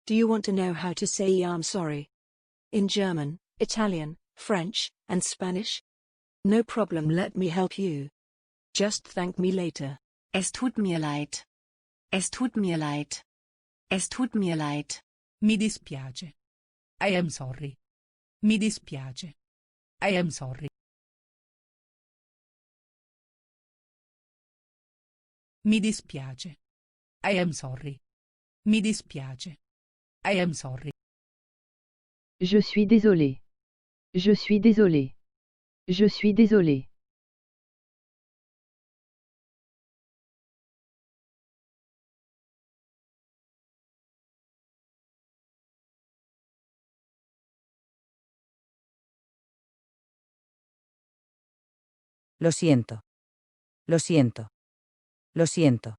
Do you want to know how to say I'm sorry? In German, Italian, French, and Spanish? No problem, let me help you. Just thank me later. Es tut mir leid. Es tut mir leid. Es tut mir leid. Mi dispiace. I am sorry. Mi dispiace. I am sorry. Mi dispiace. I am sorry. Mi dispiace. I am sorry. Je suis désolé. Je suis désolé. Je suis désolé. Lo siento. Lo siento. Lo siento.